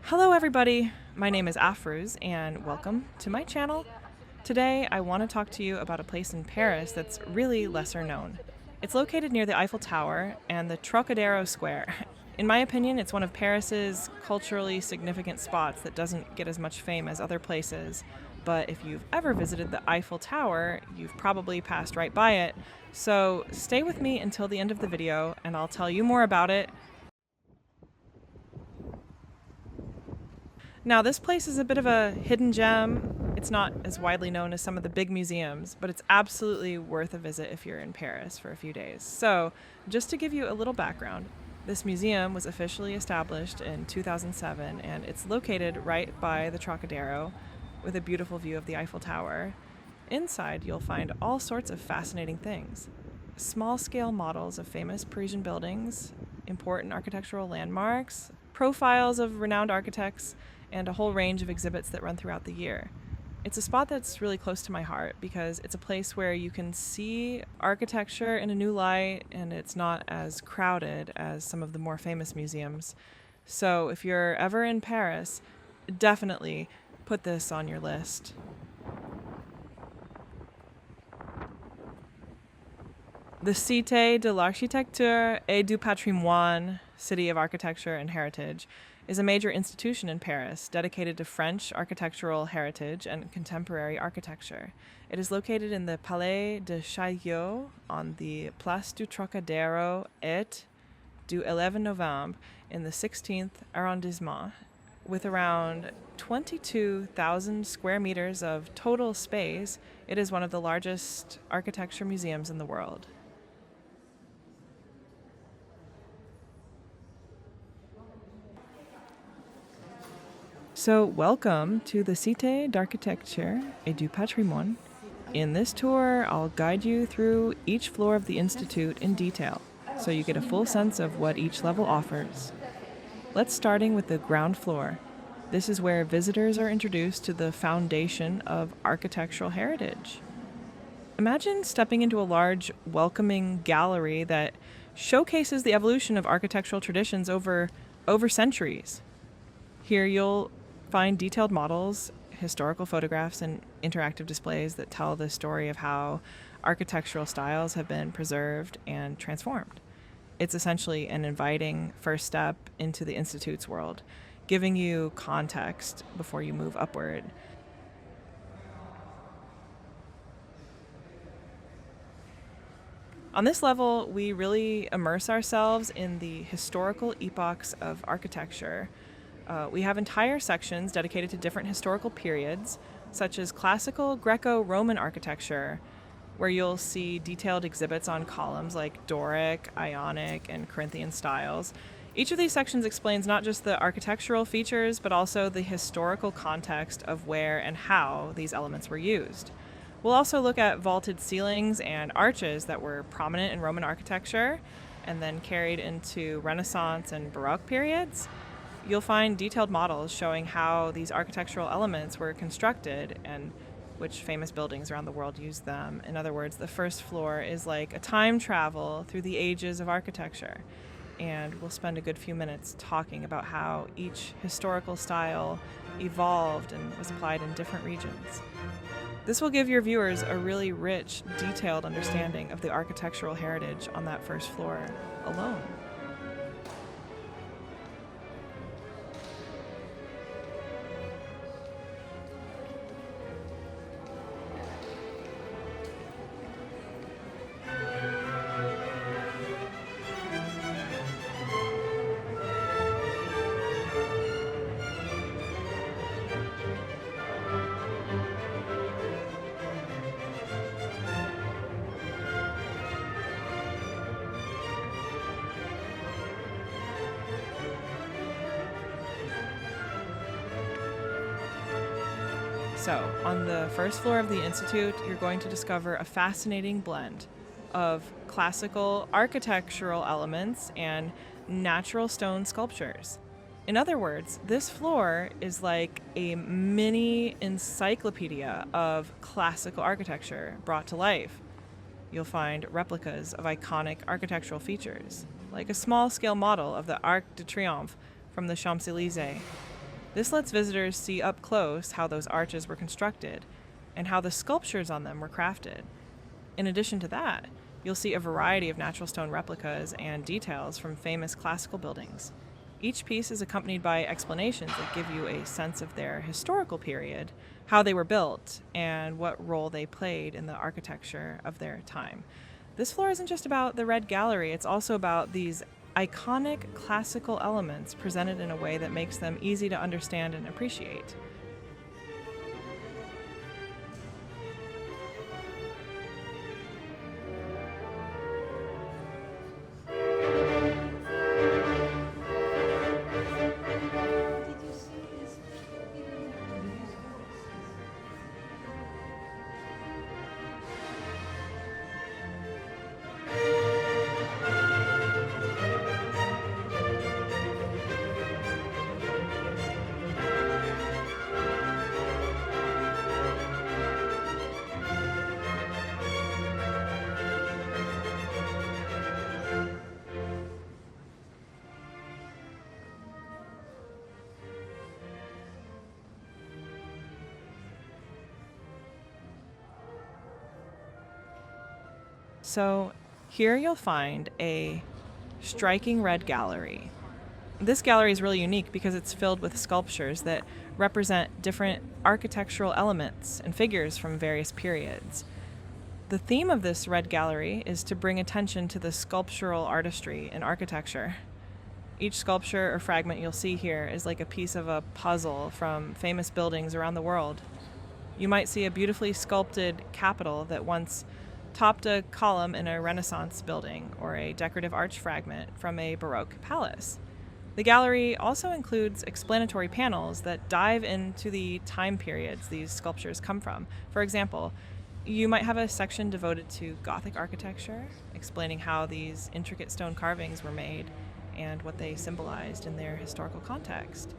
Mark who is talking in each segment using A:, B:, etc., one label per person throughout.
A: Hello everybody, my name is Afruz and welcome to my channel. Today I want to talk to you about a place in Paris that's really lesser known. It's located near the Eiffel Tower and the Trocadero Square. In my opinion, it's one of Paris's culturally significant spots that doesn't get as much fame as other places. But if you've ever visited the Eiffel Tower, you've probably passed right by it. So stay with me until the end of the video and I'll tell you more about it. Now, this place is a bit of a hidden gem. It's not as widely known as some of the big museums, but it's absolutely worth a visit if you're in Paris for a few days. So, just to give you a little background, this museum was officially established in 2007 and it's located right by the Trocadero with a beautiful view of the Eiffel Tower. Inside, you'll find all sorts of fascinating things. Small-scale models of famous Parisian buildings, important architectural landmarks, profiles of renowned architects, and a whole range of exhibits that run throughout the year. It's a spot that's really close to my heart because it's a place where you can see architecture in a new light and it's not as crowded as some of the more famous museums. So if you're ever in Paris, definitely put this on your list. The Cité de l'Architecture et du Patrimoine, City of Architecture and Heritage, is a major institution in Paris dedicated to French architectural heritage and contemporary architecture. It is located in the Palais de Chaillot on the Place du Trocadero et du 11 Novembre in the 16th arrondissement. With around 22,000 square meters of total space, it is one of the largest architecture museums in the world. So welcome to the Cité d'Architecture et du Patrimoine. In this tour, I'll guide you through each floor of the Institute in detail, so you get a full sense of what each level offers. Let's starting with the ground floor. This is where visitors are introduced to the foundation of architectural heritage. Imagine stepping into a large, welcoming gallery that showcases the evolution of architectural traditions over centuries. Here you'll find detailed models, historical photographs, and interactive displays that tell the story of how architectural styles have been preserved and transformed. It's essentially an inviting first step into the Institute's world, giving you context before you move upward. On this level, we really immerse ourselves in the historical epochs of architecture. We have entire sections dedicated to different historical periods, such as classical Greco-Roman architecture, where you'll see detailed exhibits on columns like Doric, Ionic, and Corinthian styles. Each of these sections explains not just the architectural features, but also the historical context of where and how these elements were used. We'll also look at vaulted ceilings and arches that were prominent in Roman architecture and then carried into Renaissance and Baroque periods. You'll find detailed models showing how these architectural elements were constructed and which famous buildings around the world used them. In other words, the first floor is like a time travel through the ages of architecture. And we'll spend a good few minutes talking about how each historical style evolved and was applied in different regions. This will give your viewers a really rich, detailed understanding of the architectural heritage on that first floor alone. So, on the first floor of the Institute, you're going to discover a fascinating blend of classical architectural elements and natural stone sculptures. In other words, this floor is like a mini encyclopedia of classical architecture brought to life. You'll find replicas of iconic architectural features, like a small-scale model of the Arc de Triomphe from the Champs-Élysées. This lets visitors see up close how those arches were constructed and how the sculptures on them were crafted. In addition to that, you'll see a variety of natural stone replicas and details from famous classical buildings. Each piece is accompanied by explanations that give you a sense of their historical period, how they were built, and what role they played in the architecture of their time. This floor isn't just about the Red Gallery, it's also about these iconic classical elements presented in a way that makes them easy to understand and appreciate. So here you'll find a striking red gallery. This gallery is really unique because it's filled with sculptures that represent different architectural elements and figures from various periods. The theme of this red gallery is to bring attention to the sculptural artistry in architecture. Each sculpture or fragment you'll see here is like a piece of a puzzle from famous buildings around the world. You might see a beautifully sculpted capitol that once topped a column in a Renaissance building, or a decorative arch fragment from a Baroque palace. The gallery also includes explanatory panels that dive into the time periods these sculptures come from. For example, you might have a section devoted to Gothic architecture, explaining how these intricate stone carvings were made and what they symbolized in their historical context.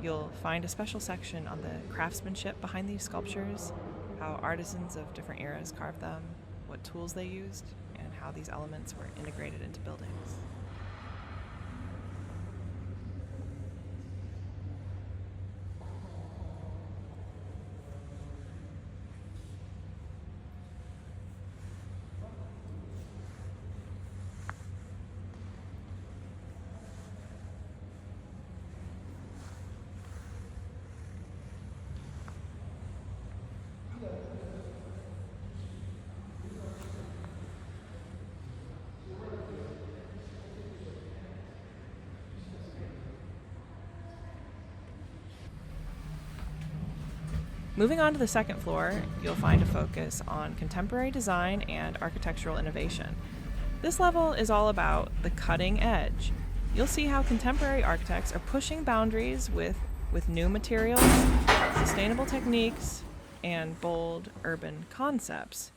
A: You'll find a special section on the craftsmanship behind these sculptures, how artisans of different eras carved them, what tools they used, and how these elements were integrated into buildings. Moving on to the second floor, you'll find a focus on contemporary design and architectural innovation. This level is all about the cutting edge. You'll see how contemporary architects are pushing boundaries with new materials, sustainable techniques, and bold urban concepts.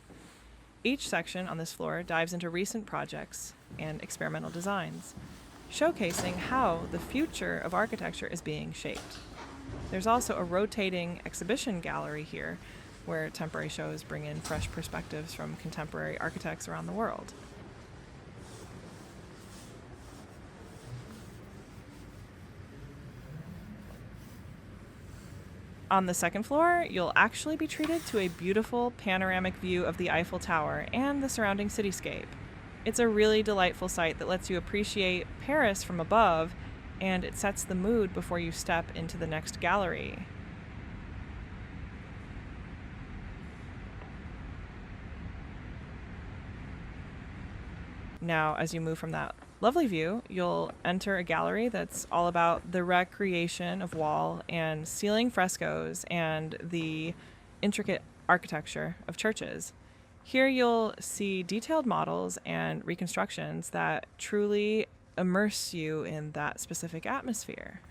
A: Each section on this floor dives into recent projects and experimental designs, showcasing how the future of architecture is being shaped. There's also a rotating exhibition gallery here, where temporary shows bring in fresh perspectives from contemporary architects around the world. On the second floor, you'll actually be treated to a beautiful panoramic view of the Eiffel Tower and the surrounding cityscape. It's a really delightful sight that lets you appreciate Paris from above, and it sets the mood before you step into the next gallery. Now, as you move from that lovely view, you'll enter a gallery that's all about the recreation of wall and ceiling frescoes and the intricate architecture of churches. Here you'll see detailed models and reconstructions that truly immerse you in that specific atmosphere.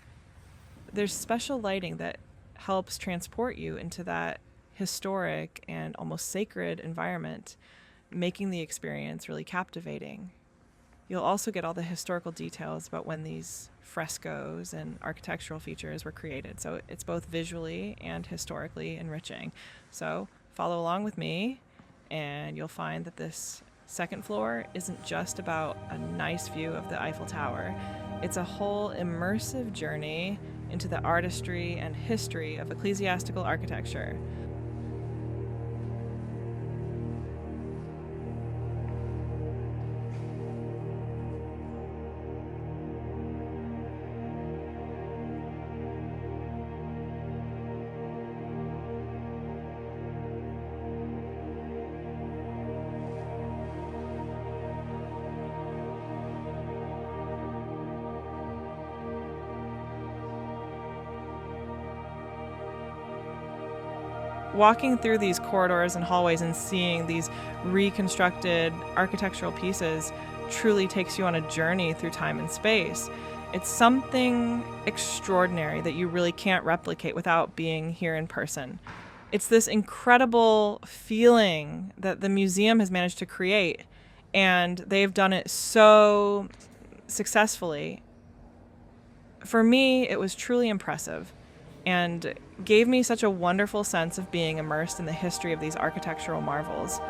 A: There's special lighting that helps transport you into that historic and almost sacred environment, making the experience really captivating. You'll also get all the historical details about when these frescoes and architectural features were created. So it's both visually and historically enriching. So follow along with me, and you'll find that this second floor isn't just about a nice view of the Eiffel Tower. It's a whole immersive journey into the artistry and history of ecclesiastical architecture. Walking through these corridors and hallways and seeing these reconstructed architectural pieces truly takes you on a journey through time and space. It's something extraordinary that you really can't replicate without being here in person. It's this incredible feeling that the museum has managed to create, and they've done it so successfully. For me, it was truly impressive and gave me such a wonderful sense of being immersed in the history of these architectural marvels.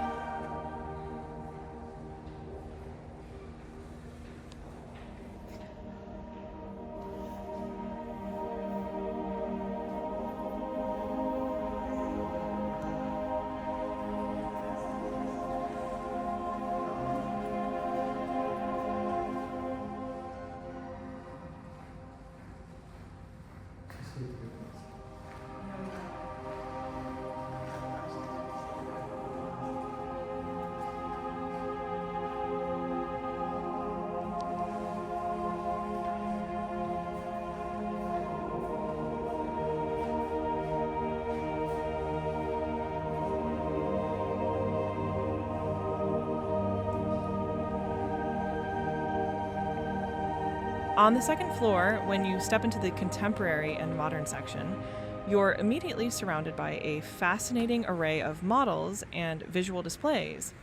A: On the second floor, when you step into the contemporary and modern section, you're immediately surrounded by a fascinating array of models and visual displays.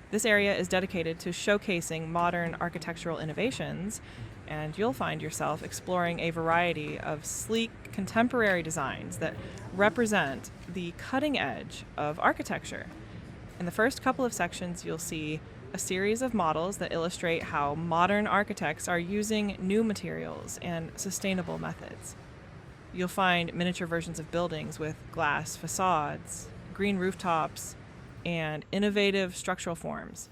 A: This area is dedicated to showcasing modern architectural innovations, and you'll find yourself exploring a variety of sleek contemporary designs that represent the cutting edge of architecture. In the first couple of sections, you'll see a series of models that illustrate how modern architects are using new materials and sustainable methods. You'll find miniature versions of buildings with glass facades, green rooftops, and innovative structural forms.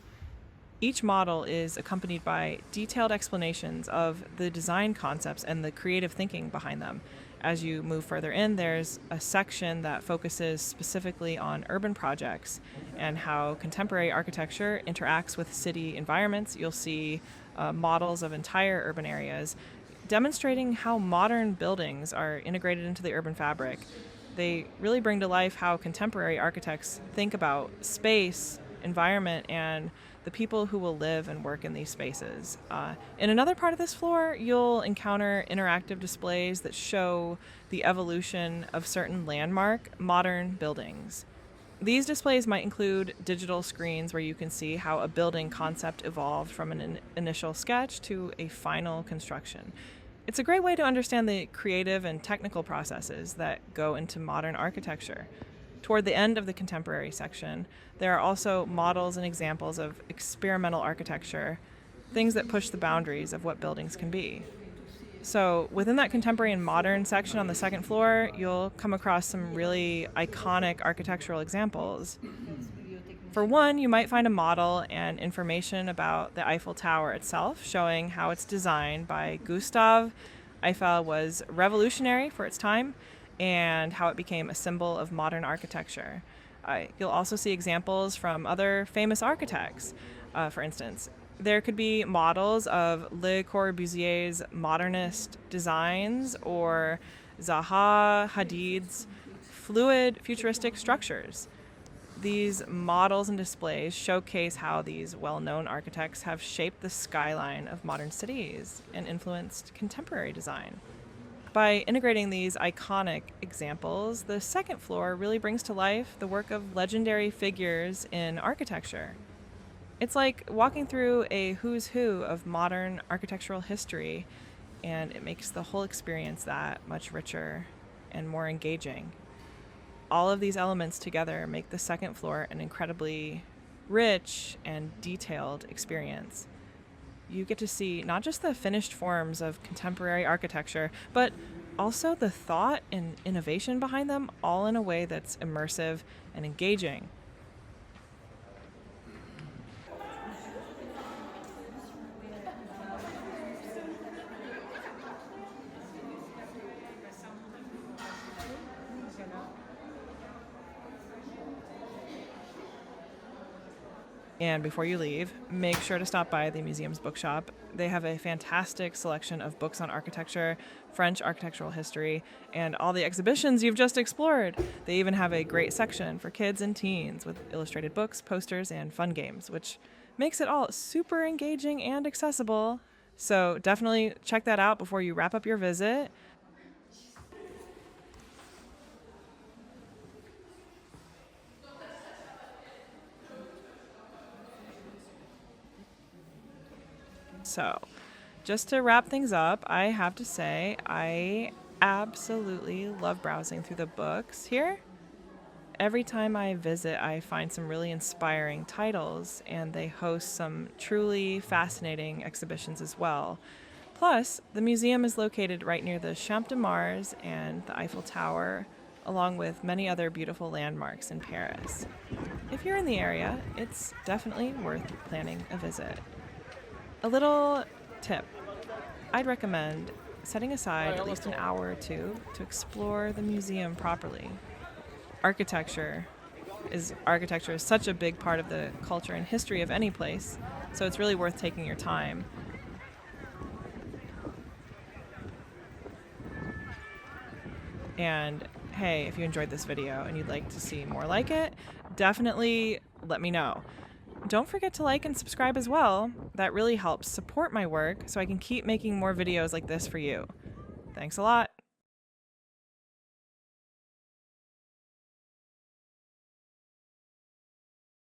A: Each model is accompanied by detailed explanations of the design concepts and the creative thinking behind them. As you move further in, there's a section that focuses specifically on urban projects and how contemporary architecture interacts with city environments. You'll see models of entire urban areas demonstrating how modern buildings are integrated into the urban fabric. They really bring to life how contemporary architects think about space, environment, and the people who will live and work in these spaces. In another part of this floor, you'll encounter interactive displays that show the evolution of certain landmark modern buildings. These displays might include digital screens where you can see how a building concept evolved from an initial sketch to a final construction. It's a great way to understand the creative and technical processes that go into modern architecture. Toward the end of the contemporary section, there are also models and examples of experimental architecture, things that push the boundaries of what buildings can be. So within that contemporary and modern section on the second floor, you'll come across some really iconic architectural examples. For one, you might find a model and information about the Eiffel Tower itself, showing how it's designed by Gustav. Eiffel was revolutionary for its time, and how it became a symbol of modern architecture. You'll also see examples from other famous architects. For instance, there could be models of Le Corbusier's modernist designs or Zaha Hadid's fluid futuristic structures. These models and displays showcase how these well-known architects have shaped the skyline of modern cities and influenced contemporary design. By integrating these iconic examples, the second floor really brings to life the work of legendary figures in architecture. It's like walking through a who's who of modern architectural history, and it makes the whole experience that much richer and more engaging. All of these elements together make the second floor an incredibly rich and detailed experience. You get to see not just the finished forms of contemporary architecture, but also the thought and innovation behind them, all in a way that's immersive and engaging. And before you leave, make sure to stop by the museum's bookshop. They have a fantastic selection of books on architecture, French architectural history, and all the exhibitions you've just explored. They even have a great section for kids and teens with illustrated books, posters, and fun games, which makes it all super engaging and accessible. So definitely check that out before you wrap up your visit. So, just to wrap things up, I have to say I absolutely love browsing through the books here. Every time I visit, I find some really inspiring titles, and they host some truly fascinating exhibitions as well. Plus, the museum is located right near the Champ de Mars and the Eiffel Tower, along with many other beautiful landmarks in Paris. If you're in the area, it's definitely worth planning a visit. A little tip: I'd recommend setting aside at least an hour or two to explore the museum properly. Architecture is such a big part of the culture and history of any place, so it's really worth taking your time. And hey, if you enjoyed this video and you'd like to see more like it, definitely let me know. Don't forget to like and subscribe as well. That really helps support my work so I can keep making more videos like this for you. Thanks a lot.